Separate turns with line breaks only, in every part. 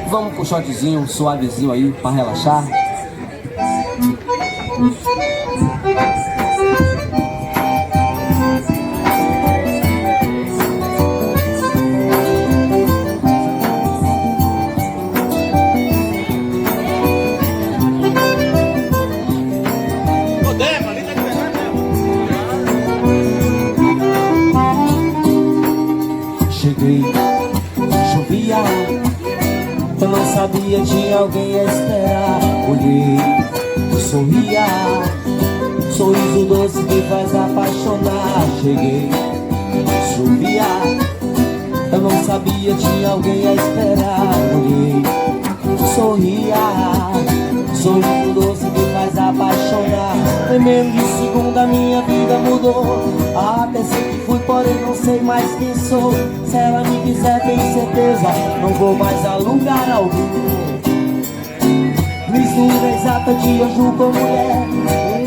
Vamos pro shotzinho suavezinho aí pra relaxar. Cheguei, chovia, eu não sabia, tinha alguém a esperar. Olhei, sorria, sorriso doce que faz apaixonar. Cheguei, chovia, eu não sabia, tinha alguém a esperar. Olhei, sorria, sorriso doce que faz apaixonar. Em menos de segundo a minha vida mudou. Até sei que fui, porém não sei mais quem sou. Se ela me quiser, tenho certeza, não vou mais a lugar algum. Mistura exata de anjo com mulher,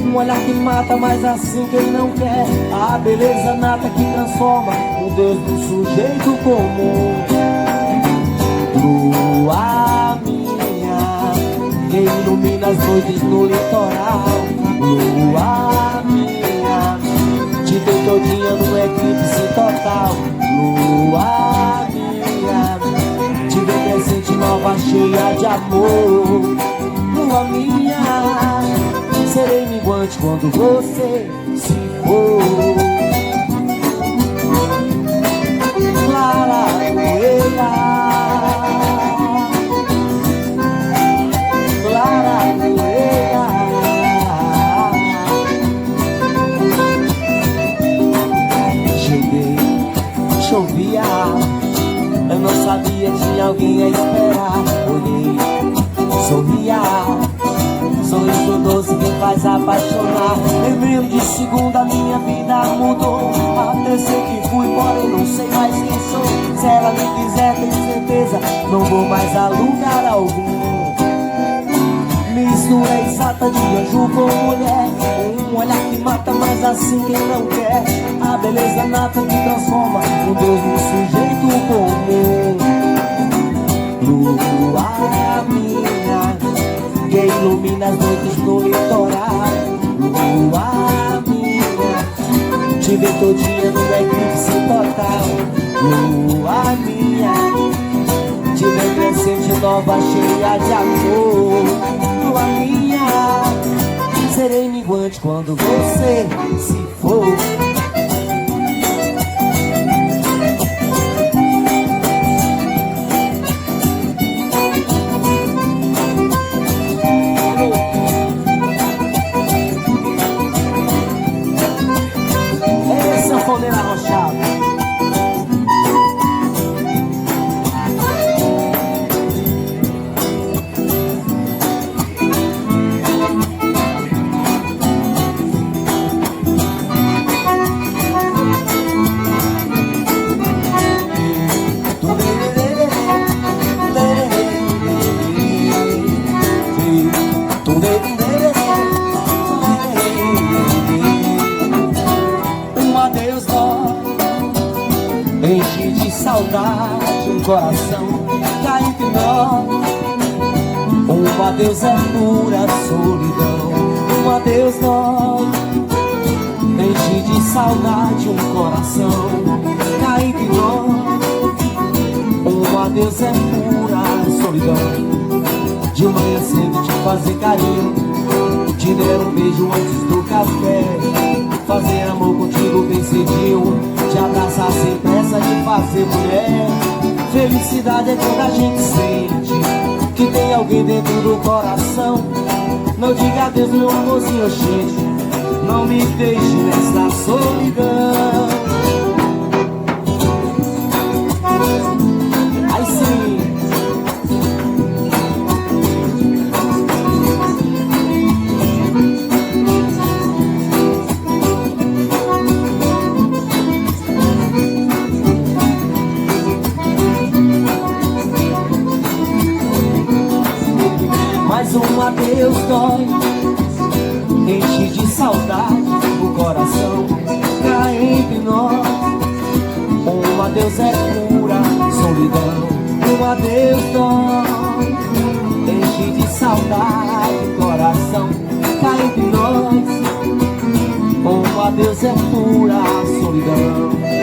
um olhar que mata, mas assim quem não quer. A beleza nata que transforma o Deus do sujeito comum. Lua minha, que ilumina as noites no litoral. Lua minha, te dei todinha no eclipse total. Lua minha, te dei presente nova cheia de amor. Lua minha, serei minguante quando você se for. Clara Moreira, Clara Moreira. Cheguei, chovia, eu não sabia, tinha alguém a esperar. Olhei, sorria, sorriso doce que faz apaixonar. Em menos de segundo a minha vida mudou. Até sei que fui, porém não sei mais quem sou. Se ela me quiser, tenho certeza, não vou mais a lugar algum. Mistura exata de anjo com mulher, um olhar que mata, mas assim quem não quer. A beleza nata que transforma o Deus no sujeito comum. Lua minha, que ilumina as noites no litoral. Lua minha, te vê todinha no eclipse total. Lua minha, te vê crescente nova cheia de amor. Lua minha, serei minguante quando você se for. Sanfoneira arrochada. Enche de saudade um coração cá entre nós. Um adeus é pura solidão. Um adeus nós. Enche de saudade um coração cá entre nós. Um adeus é pura solidão. De manhã cedo te fazer carinho, te der um beijo antes do café, fazer amor contigo bem cedinho, te abraçar sem pressa de fazer mulher. Felicidade é quando a gente sente que tem alguém dentro do coração. Não diga adeus, meu amorzinho, gente, não me deixe nessa solidão. Aí sim. Mais um adeus dói, enche de saudade o coração cá entre nós. Um adeus é pura solidão. Um adeus dói, enche de saudade o coração. Cá entre nós, um adeus é pura solidão.